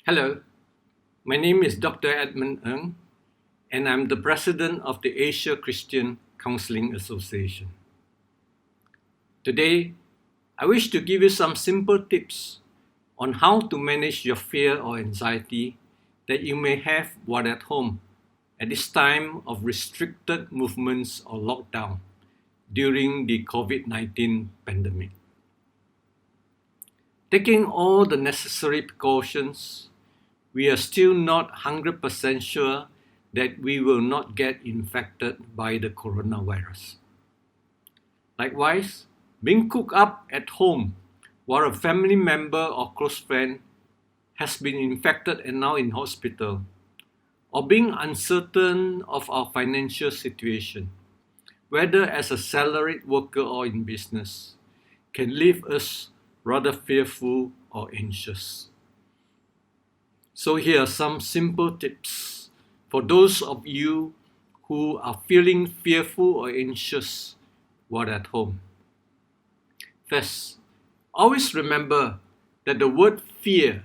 Hello, my name is Dr Edmund Ng, and I'm the president of the Asia Christian Counseling Association. Today, I wish to give you some simple tips on how to manage your fear or anxiety that you may have while at home at this time of restricted movements or lockdown during the COVID-19 pandemic. Taking all the necessary precautions, we are still not 100% sure that we will not get infected by the coronavirus. Likewise, being cooped up at home while a family member or close friend has been infected and now in hospital, or being uncertain of our financial situation, whether as a salaried worker or in business, can leave us rather fearful or anxious. So here are some simple tips for those of you who are feeling fearful or anxious while at home. First, always remember that the word fear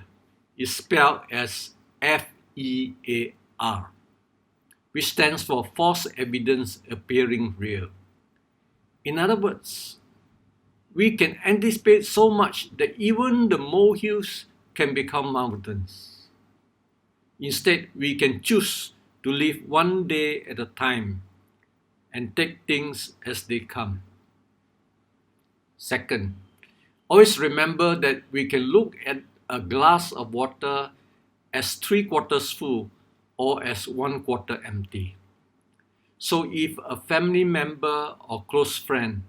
is spelled as F-E-A-R, which stands for false evidence appearing real. In other words, we can anticipate so much that even the molehills can become mountains. Instead, we can choose to live one day at a time and take things as they come. Second, always remember that we can look at a glass of water as 3/4 full or as 1/4 empty. So if a family member or close friend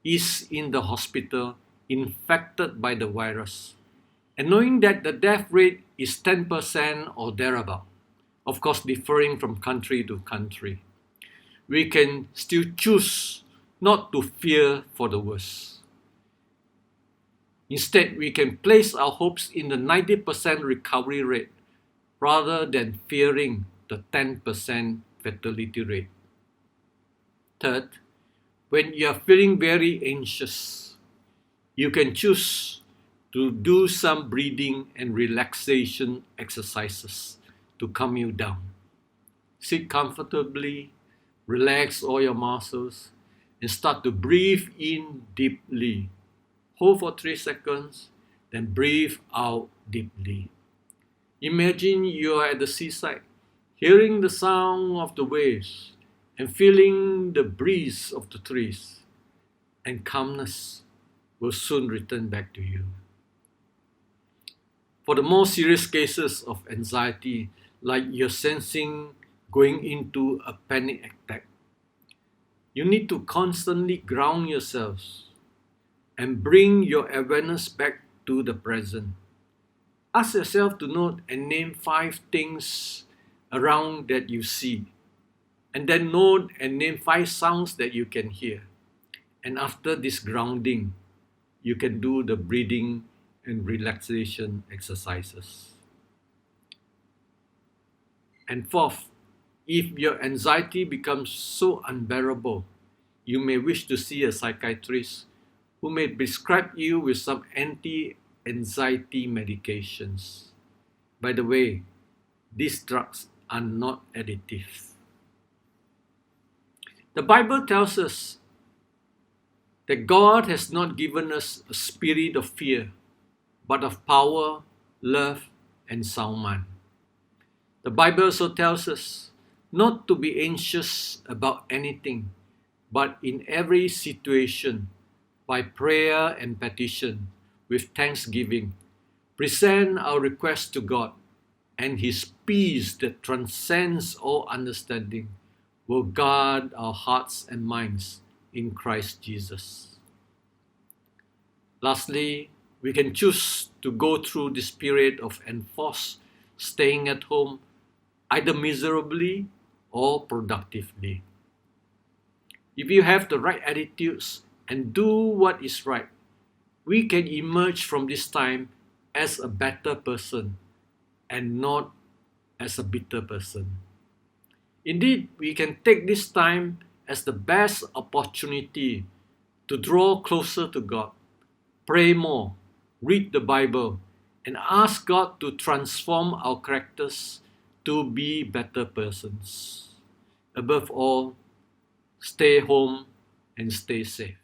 is in the hospital infected by the virus, and knowing that the death rate is 10% or thereabout, of course differing from country to country, we can still choose not to fear for the worst. Instead, we can place our hopes in the 90% recovery rate rather than fearing the 10% fatality rate. Third, when you are feeling very anxious, you can choose to do some breathing and relaxation exercises to calm you down. Sit comfortably, relax all your muscles, and start to breathe in deeply. Hold for 3 seconds, then breathe out deeply. Imagine you are at the seaside, hearing the sound of the waves and feeling the breeze of the trees, and calmness will soon return back to you. For the more serious cases of anxiety, like you're sensing going into a panic attack, you need to constantly ground yourselves and bring your awareness back to the present. Ask yourself to note and name 5 things around that you see, and then note and name 5 sounds that you can hear. And after this grounding, you can do the breathing and relaxation exercises. And fourth, if your anxiety becomes so unbearable, you may wish to see a psychiatrist who may prescribe you with some anti-anxiety medications. By the way, these drugs are not addictive. The Bible tells us that God has not given us a spirit of fear, but of power, love, and sound mind. The Bible also tells us not to be anxious about anything, but in every situation, by prayer and petition, with thanksgiving, present our request to God, and His peace that transcends all understanding will guard our hearts and minds in Christ Jesus. Lastly, we can choose to go through this period of enforced staying at home either miserably or productively. If you have the right attitudes and do what is right, we can emerge from this time as a better person and not as a bitter person. Indeed, we can take this time as the best opportunity to draw closer to God, pray more, read the Bible, and ask God to transform our characters to be better persons. Above all, stay home and stay safe.